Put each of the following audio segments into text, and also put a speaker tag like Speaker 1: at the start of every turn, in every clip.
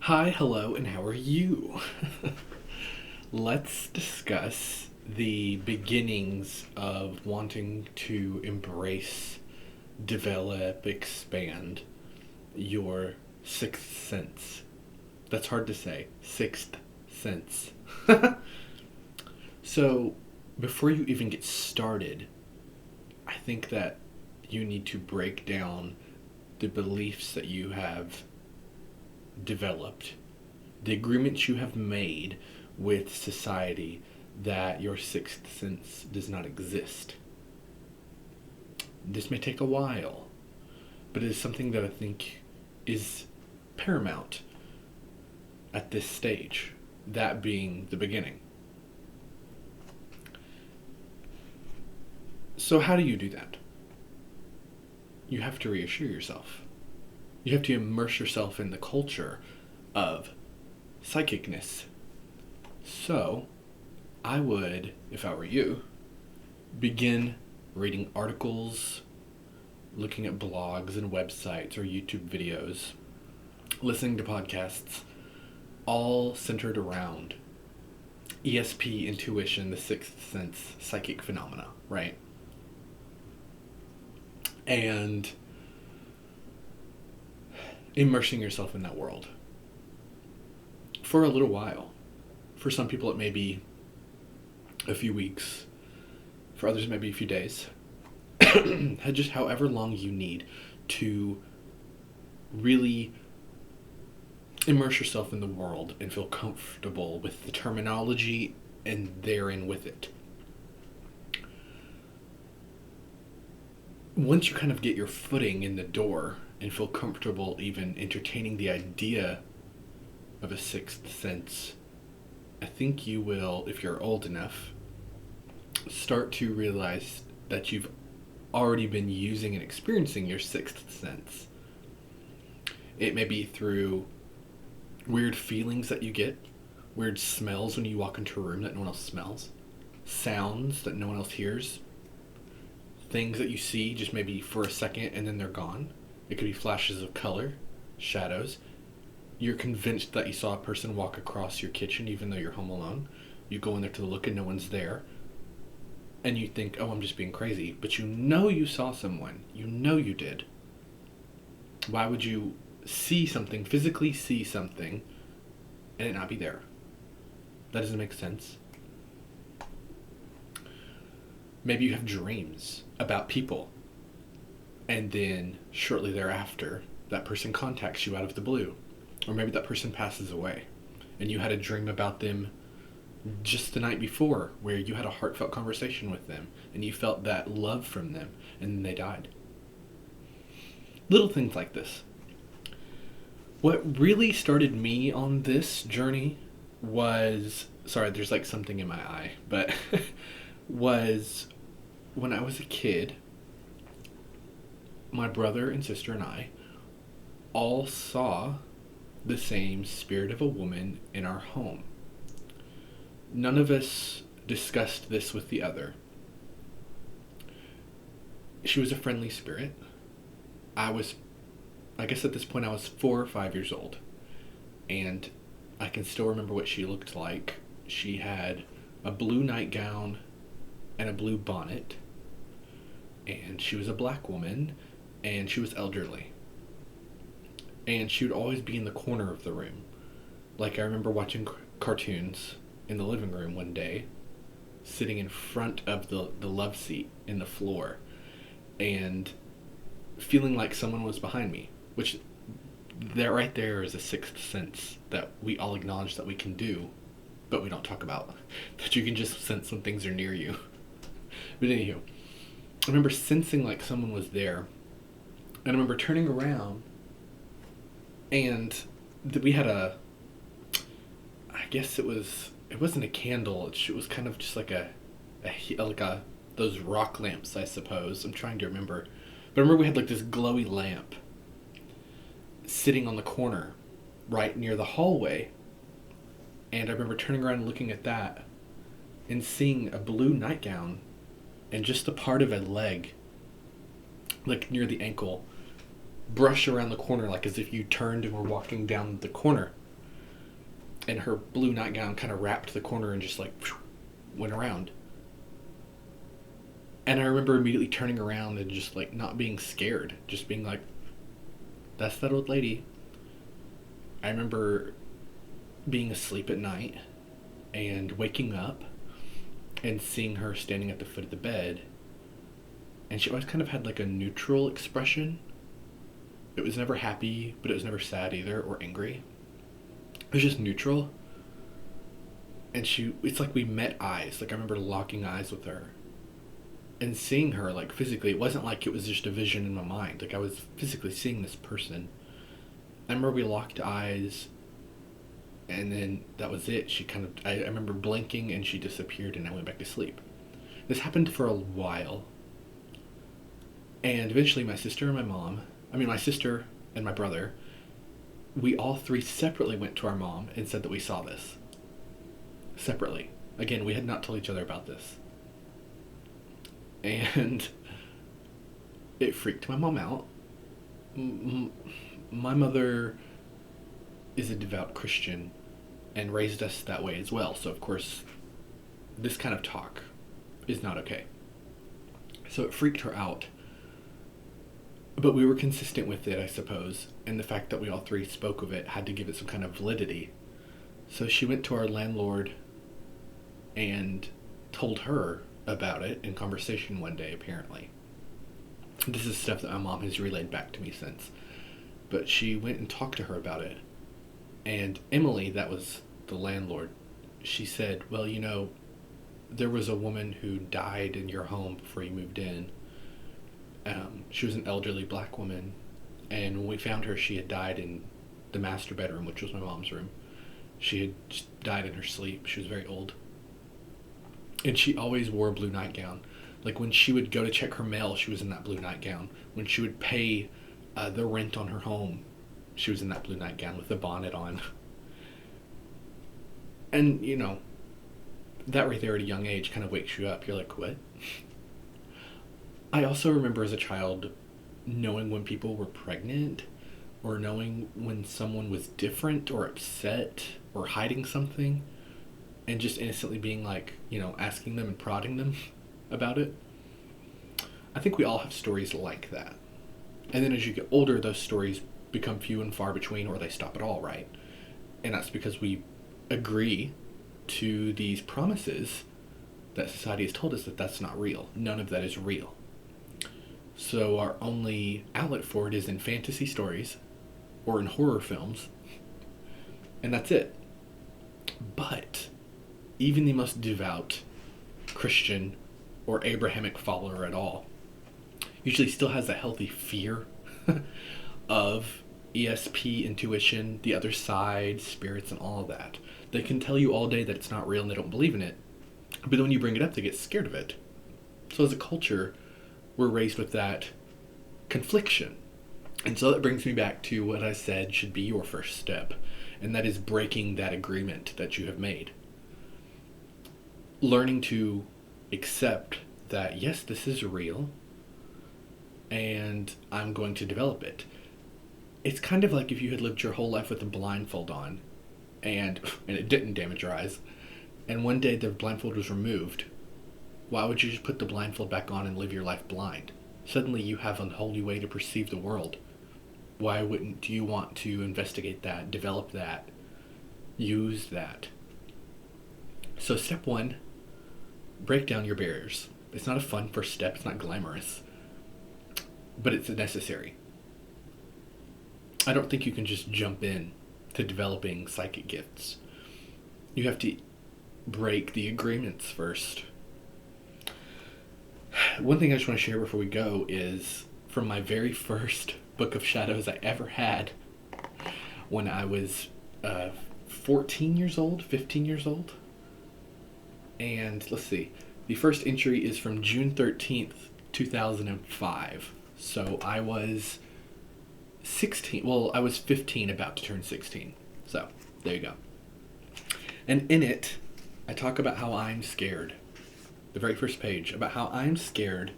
Speaker 1: Hi, hello, and how are you? Let's discuss the beginnings of wanting to embrace, develop, expand your sixth sense. That's hard to say. Sixth sense. So, before you even get started, I think that you need to break down the beliefs that you have developed, the agreements you have made with society that your sixth sense does not exist. This may take a while, but it is something that I think is paramount at this stage, that being the beginning. So, how do you do that? You have to reassure yourself. You have to immerse yourself in the culture of psychicness. So, I would, if I were you, begin reading articles, looking at blogs and websites or YouTube videos, listening to podcasts, all centered around ESP, intuition, the sixth sense, psychic phenomena, right? And immersing yourself in that world for a little while. For some people, it may be a few weeks. For others, it may be a few days. Just however long you need to really immerse yourself in the world and feel comfortable with the terminology and therein with it. Once you kind of get your footing in the door and feel comfortable even entertaining the idea of a sixth sense, I think you will, if you're old enough, start to realize that you've already been using and experiencing your sixth sense. It may be through weird feelings that you get, weird smells when you walk into a room that no one else smells, sounds that no one else hears, things that you see just maybe for a second and then they're gone. It could be flashes of color, shadows. You're convinced that you saw a person walk across your kitchen even though you're home alone. You go in there to look and no one's there. And you think, oh, I'm just being crazy. But you know you saw someone. You know you did. Why would you see something, physically see something, and it not be there? That doesn't make sense. Maybe you have dreams about people, and then shortly thereafter, that person contacts you out of the blue. Or maybe that person passes away, and you had a dream about them just the night before, where you had a heartfelt conversation with them, and you felt that love from them, and then they died. Little things like this. What really started me on this journey was, sorry, there's like something in my eye, but was when I was a kid, my brother and sister and I all saw the same spirit of a woman in our home. None of us discussed this with the other. She was a friendly spirit. I guess at this point I was 4 or 5 years old. And I can still remember what she looked like. She had a blue nightgown and a blue bonnet. And she was a black woman. And she was elderly. And she would always be in the corner of the room. Like I remember watching cartoons in the living room one day, sitting in front of the love seat in the floor, and feeling like someone was behind me, which that right there is a sixth sense that we all acknowledge that we can do, but we don't talk about. That you can just sense when things are near you. But anywho, I remember sensing like someone was there, and I remember turning around, and we had I guess it wasn't a candle, it was kind of just like those rock lamps, I suppose. I'm trying to remember. But I remember we had like this glowy lamp sitting on the corner right near the hallway. And I remember turning around and looking at that and seeing a blue nightgown and just a part of a leg, like near the ankle, brush around the corner, like as if you turned and were walking down the corner. and her blue nightgown kind of wrapped the corner and just like went around. And I remember immediately turning around and just like not being scared, just being like, that's that old lady. I remember being asleep at night and waking up and seeing her standing at the foot of the bed. And she always kind of had like a neutral expression. It was never happy, but it was never sad either or angry. It was just neutral. And it's like we met eyes. Like I remember locking eyes with her and seeing her like physically. It wasn't like it was just a vision in my mind. Like I was physically seeing this person. I remember we locked eyes, and then that was it. I remember blinking and she disappeared and I went back to sleep. This happened for a while. And eventually my sister and my brother, we all three separately went to our mom and said that we saw this. Separately. Again, we had not told each other about this. And it freaked my mom out. My mother is a devout Christian and raised us that way as well. So, of course, this kind of talk is not okay. So it freaked her out. But we were consistent with it, I suppose, and the fact that we all three spoke of it had to give it some kind of validity. So she went to our landlord and told her about it in conversation one day, apparently. This is stuff that my mom has relayed back to me since. But she went and talked to her about it. And Emily, that was the landlord, she said, well, there was a woman who died in your home before you moved in. She was an elderly black woman, and when we found her, she had died in the master bedroom, which was my mom's room. She had just died in her sleep. She was very old. And she always wore a blue nightgown. Like when she would go to check her mail, she was in that blue nightgown. When she would pay the rent on her home, she was in that blue nightgown with the bonnet on. And, that right there at a young age kind of wakes you up. You're like, what? I also remember as a child knowing when people were pregnant, or knowing when someone was different or upset or hiding something, and just innocently being like, asking them and prodding them about it. I think we all have stories like that. And then as you get older, those stories become few and far between, or they stop at all, right? And that's because we agree to these promises that society has told us that that's not real. None of that is real. So our only outlet for it is in fantasy stories or in horror films, and that's it. But even the most devout Christian or Abrahamic follower at all usually still has a healthy fear of ESP, intuition, the other side, spirits, and all of that. They can tell you all day that it's not real and they don't believe in it, but then when you bring it up, they get scared of it. So as a culture, we're raised with that confliction. And so that brings me back to what I said should be your first step, and that is breaking that agreement that you have made. Learning to accept that, yes, this is real, and I'm going to develop it. It's kind of like if you had lived your whole life with a blindfold on, and it didn't damage your eyes, and one day the blindfold was removed. Why would you just put the blindfold back on and live your life blind? Suddenly you have a whole new way to perceive the world. Why wouldn't you want to investigate that, develop that, use that? So step one, break down your barriers. It's not a fun first step, it's not glamorous, but it's necessary. I don't think you can just jump in to developing psychic gifts. You have to break the agreements first. One thing I just want to share before we go is from my very first Book of Shadows I ever had when I was 15 years old. And let's see, the first entry is from June 13th, 2005. So I was 16, well, I was 15 about to turn 16. So there you go. And in it, I talk about how I'm scared. The very first page, about how I'm scared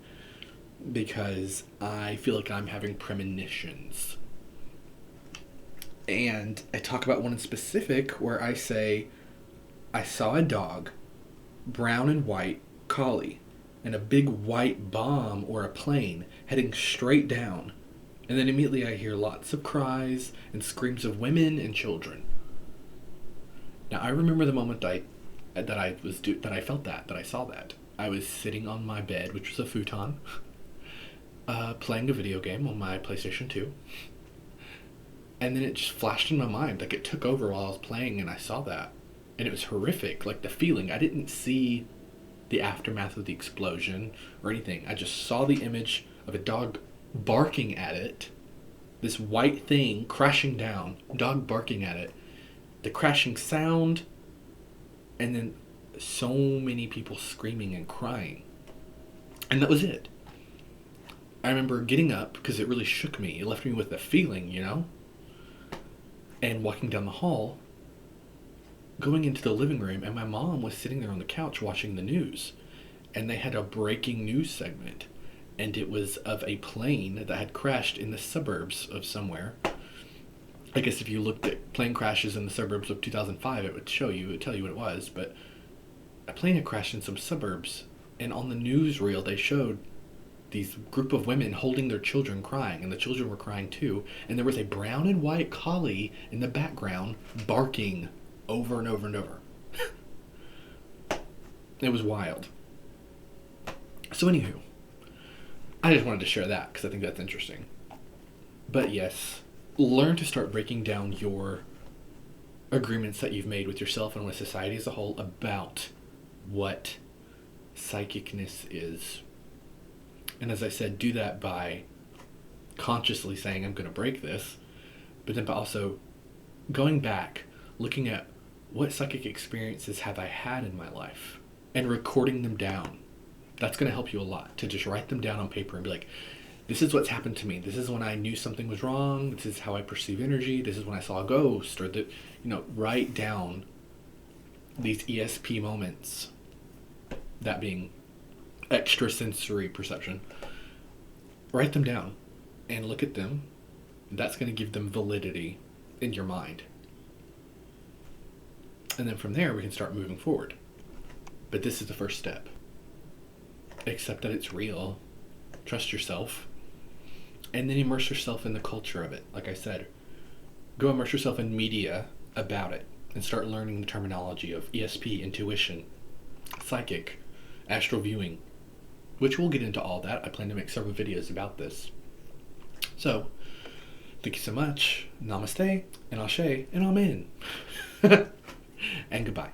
Speaker 1: because I feel like I'm having premonitions. And I talk about one in specific where I say, I saw a dog, brown and white, collie, and a big white bomb or a plane heading straight down. And then immediately I hear lots of cries and screams of women and children. Now I remember the moment that I felt that I saw that. I was sitting on my bed, which was a futon, playing a video game on my PlayStation 2. And then it just flashed in my mind, like it took over while I was playing, and I saw that. And it was horrific, like the feeling. I didn't see the aftermath of the explosion or anything. I just saw the image of a dog barking at it, this white thing crashing down, dog barking at it, the crashing sound, and then so many people screaming and crying. And that was it. I remember getting up because it really shook me. It left me with a feeling, and walking down the hall, going into the living room, and my mom was sitting there on the couch watching the news. And they had a breaking news segment. And it was of a plane that had crashed in the suburbs of somewhere. I guess if you looked at plane crashes in the suburbs of 2005, it would tell you what it was. But a plane had crashed in some suburbs. And on the newsreel, they showed these group of women holding their children crying, and the children were crying too, and there was a brown and white collie in the background barking over and over and over. It was wild. So anywho, I just wanted to share that because I think that's interesting. But yes, learn to start breaking down your agreements that you've made with yourself and with society as a whole about what psychicness is. And as I said, do that by consciously saying, I'm going to break this, but then by also going back, looking at what psychic experiences have I had in my life and recording them down. That's going to help you a lot, to just write them down on paper and be like, this is what's happened to me. This is when I knew something was wrong. This is how I perceive energy. This is when I saw a ghost, or write down these ESP moments, that being extrasensory perception. Write them down and look at them. That's going to give them validity in your mind. And then from there, we can start moving forward. But this is the first step. Accept that it's real. Trust yourself. And then immerse yourself in the culture of it. Like I said, go immerse yourself in media about it and start learning the terminology of ESP, intuition, psychic, astral viewing, which we'll get into all that. I plan to make several videos about this. So, thank you so much. Namaste, and Ashe, and Amen. And goodbye.